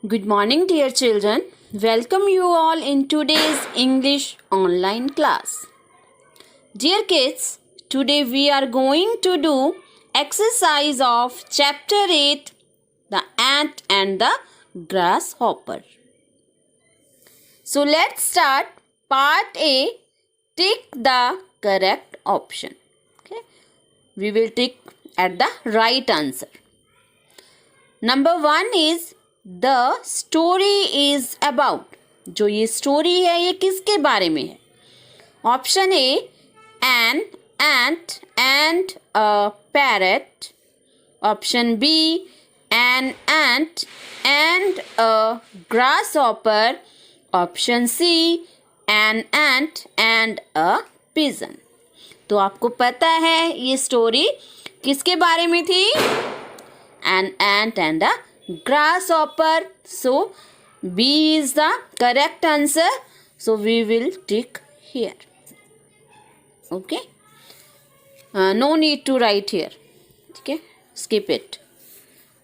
Good morning, dear children. Welcome you all in today's English online class. Dear kids, today we are going to do exercise of chapter 8, the ant and the grasshopper. So let's start part A, tick the correct option. Okay? We will tick at the right answer. Number 1 is the story is about. जो ये story है ये किसके बारे में है? Option A an ant and a parrot. Option B an ant and a grasshopper. Option C an ant and a pigeon. तो आपको पता है ये स्टोरी किसके बारे में थी? An ant and a grasshopper. So B is the correct answer. So we will tick here. Okay. No need to write here. Okay. Skip it.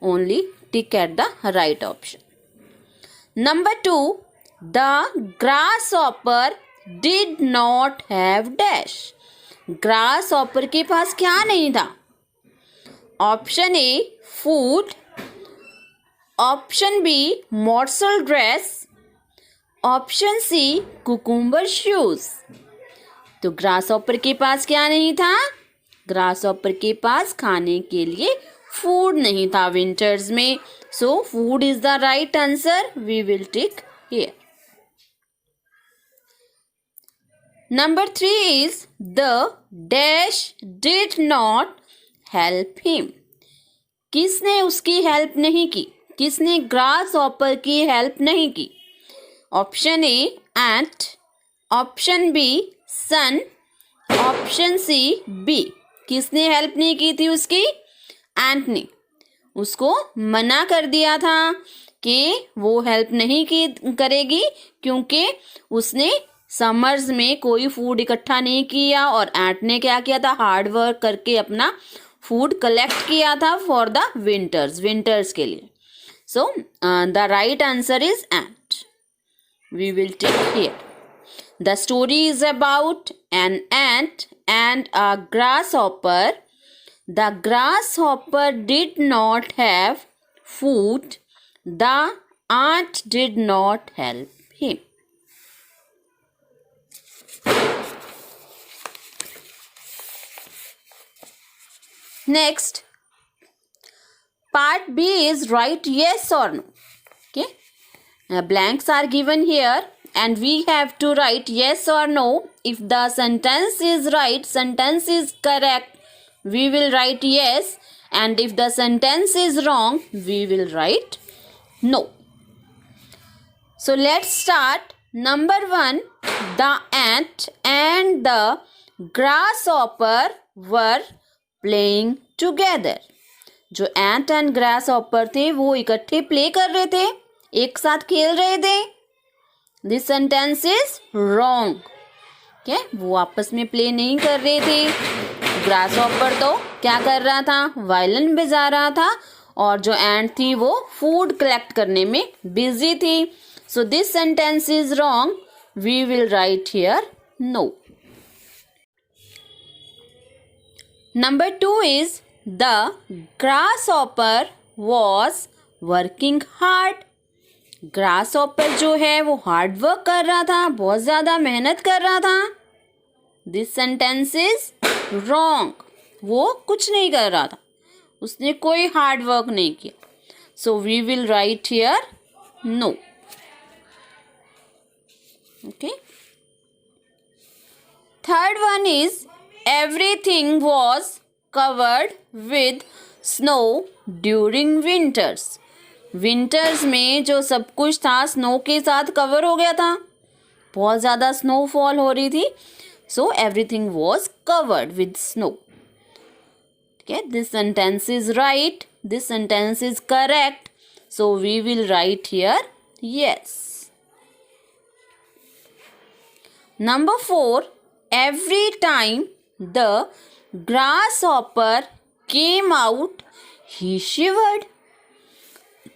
Only tick at the right option. Number 2. The grasshopper did not have dash. Grasshopper के पास क्या नहीं था? Option A food, option B morsel dress, option C cucumber shoes. तो grasshopper के पास क्या नहीं था? ग्रासहॉपर के पास खाने के लिए फूड नहीं था विंटर्स में. So food is the right answer. We will tick here. Number 3 is the dash did not help him. किसने उसकी हेल्प नहीं की? किसने ग्रासहॉपर की हेल्प नहीं की? Option A ant, option B sun, option C bee. किसने हेल्प नहीं की थी उसकी? एंट ने. उसको मना कर दिया था कि वो हेल्प नहीं की करेगी क्योंकि उसने समर्स में कोई फूड इकट्ठा नहीं किया और एंट ने क्या किया था? हार्ड वर्क करके अपना फूड कलेक्ट किया था फॉर द विंटर्स के लिए. So the right answer is ant. We will take here. The story is about an ant and a grasshopper. The grasshopper did not have food. The ant did not help him. Next, part B is write yes or no. Okay, blanks are given here and we have to write yes or no. If the sentence is right, sentence is correct, we will write yes, and if the sentence is wrong, we will write no. So let's start. Number 1, the ant and the grasshopper were playing together. जो एंट and grasshopper थे वो इकट्ठे play कर रहे थे, एक साथ खेल रहे थे. This sentence is wrong. क्या? वो आपस में प्ले नहीं कर रहे थे. ग्रासहॉपर तो क्या कर रहा था? वायलिन बजा रहा था और जो एंट थी वो फूड कलेक्ट करने में बिजी थी. So this sentence is wrong. We will write here no. Number 2 is the grasshopper was working hard. grasshopper जो है वो हार्ड वर्क कर रहा था, बहुत ज़्यादा मेहनत कर रहा था. This sentence is wrong. वो कुछ नहीं कर रहा था, उसने कोई हार्ड वर्क नहीं किया. So we will write here no. Okay. Third one is everything was covered with snow during winters. Winters में जो सब कुछ था स्नो के साथ कवर हो गया था. बहुत ज़्यादा स्नोफॉल हो रही थी. So everything was covered with snow. Okay, this sentence is right. This sentence is correct. So we will write here yes. Number 4, every time the grasshopper came out, he shivered.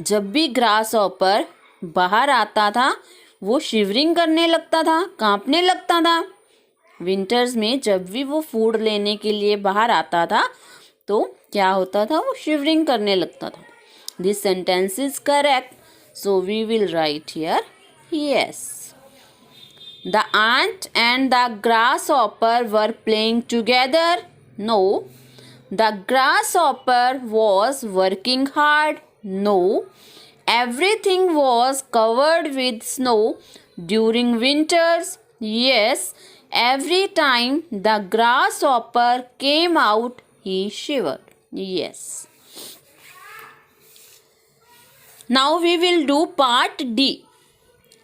जब भी grass hopper बाहर आता था वो shivering करने लगता था, कांपने लगता था। विंटर्स में जब भी वो फूड लेने के लिए बाहर आता था तो क्या होता था, वो शिवरिंग करने लगता था। This sentence is correct, so we will write here yes. The ant and the grasshopper were playing together. No. The grasshopper was working hard. No. Everything was covered with snow during winters. Yes. Every time the grasshopper came out, he shivered. Yes. Now we will do part D.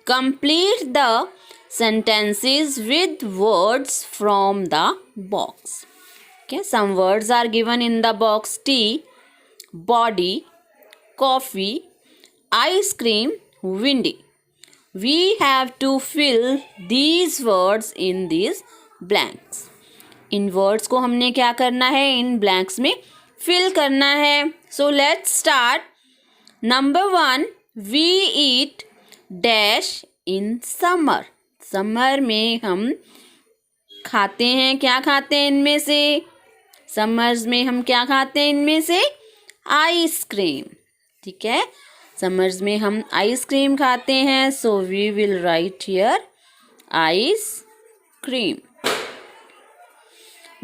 Complete the sentences with words from the box. Okay, some words are given in the box: tea, body, coffee, ice cream, windy. We have to fill these words in these blanks. In words को हमने क्या करना है, इन blanks में fill करना है. So let's start. Number 1, we eat dash in summer. Summer में हम खाते हैं, क्या खाते हैं इनमें से, समर्स में हम क्या खाते हैं इनमें से, आइसक्रीम. ठीक है, समर्स में हम आइसक्रीम खाते हैं. So we will write here ice cream.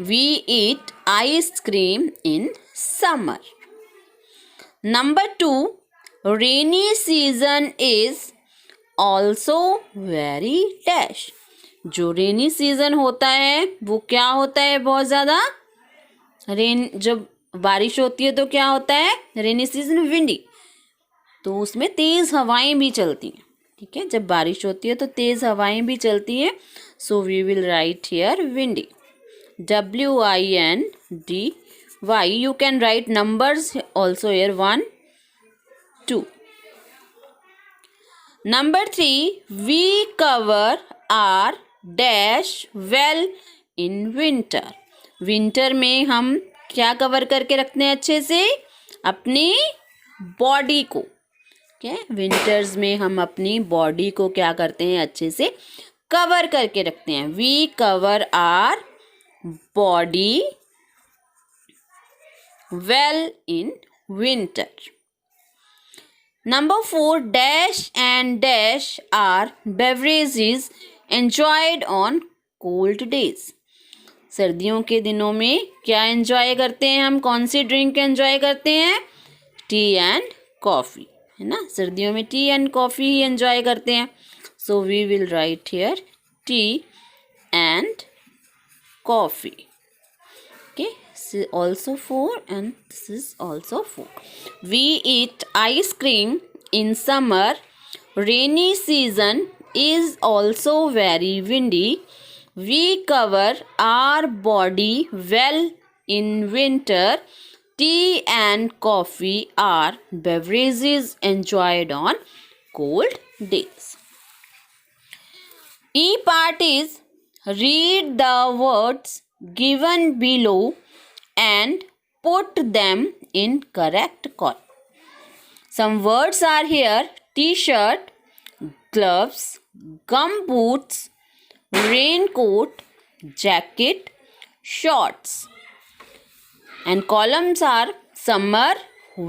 We eat ice cream in summer. Number 2, rainy season is also very dash. जो रेनी सीजन होता है वो क्या होता है, बहुत ज़्यादा रेन, जब बारिश होती है तो क्या होता है, रेनी सीजन विंडी, तो उसमें तेज़ हवाएं भी चलती हैं. ठीक है, जब बारिश होती है तो तेज़ हवाएं भी चलती हैं. So we will write here windy. WINDY. You can write numbers also here 1, 2. Number 3, we cover our dash well in winter. Winter में हम क्या कवर करके रखते हैं अच्छे से, अपनी बॉडी को. क्या, विंटर्स में हम अपनी बॉडी को क्या करते हैं, अच्छे से कवर करके रखते हैं. We cover our body well in winter. Number 4, dash and dash are beverages enjoyed on cold days. सर्दियों के दिनों में क्या एंजॉय करते हैं हम, कौन सी ड्रिंक एंजॉय करते हैं, टी एंड कॉफ़ी, है ना. सर्दियों में टी एंड कॉफ़ी ही एंजॉय करते हैं. So we will write here tea and coffee. Okay, this is also 4 and this is also 4. We eat ice cream in summer. Rainy season is also very windy. We cover our body well in winter. Tea and coffee are beverages enjoyed on cold days. E part is read the words given below and put them in correct column. Some words are here: t-shirt, gloves, gum boots, raincoat, jacket, shorts. And columns are summer,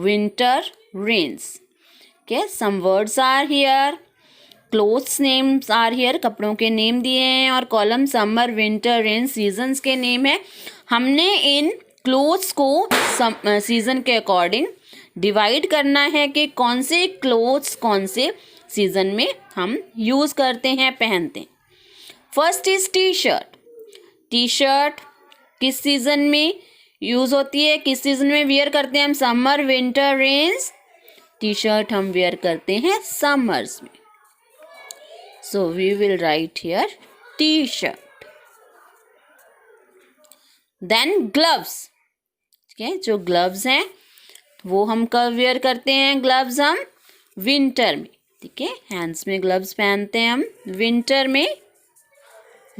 winter, rains. Okay, some words are here. Clothes names are here, कपड़ों के name दिए हैं. और column summer, winter, rain, seasons के name है. हमने इन clothes को सीज़न के अकॉर्डिंग डिवाइड करना है कि कौन से क्लोथ्स कौन से सीज़न में हम यूज़ करते हैं, पहनते हैं. First is T shirt. T shirt किस सीज़न में यूज़ होती है, किस सीज़न में वियर करते हैं हम, summer, winter, rains. T shirt हम वियर करते हैं समर्स में. So we will write here t-shirt. Then gloves. ठीक है, जो gloves हैं वो हम कब वेयर करते हैं, ग्लव्स हम विंटर में. ठीक है, हैंड्स में ग्लव्स पहनते हैं हम विंटर में.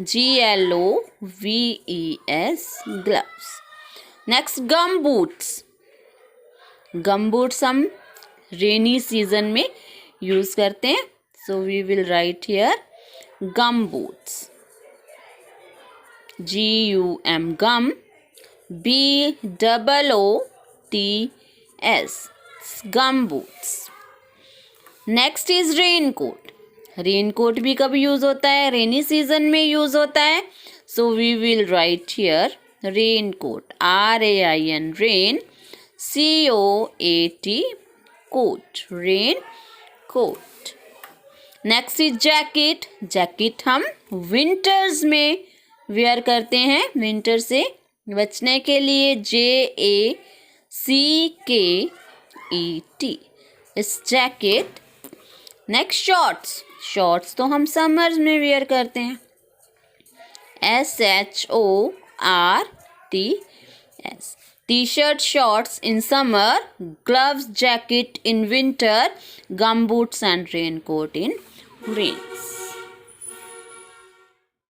GLOVES gloves. Next gum boots. Gum boots हम रेनी सीजन में यूज करते हैं. So we will write here gum boots. GUM gum. BOOTS gum boots. Next is raincoat. Raincoat भी कब यूज होता है? रेनी सीजन में यूज होता है. So we will write here raincoat. RAIN rain. COAT coat. Rain coat. Next is jacket. Jacket हम winters में wear करते हैं, विंटर से बचने के लिए. JACKET इस जैकेट. Next shorts. शॉर्ट्स तो हम समर्स में वेयर करते हैं. SHORTS. T-shirt, shorts in summer, gloves, jacket in winter, gum boots and raincoat in rains.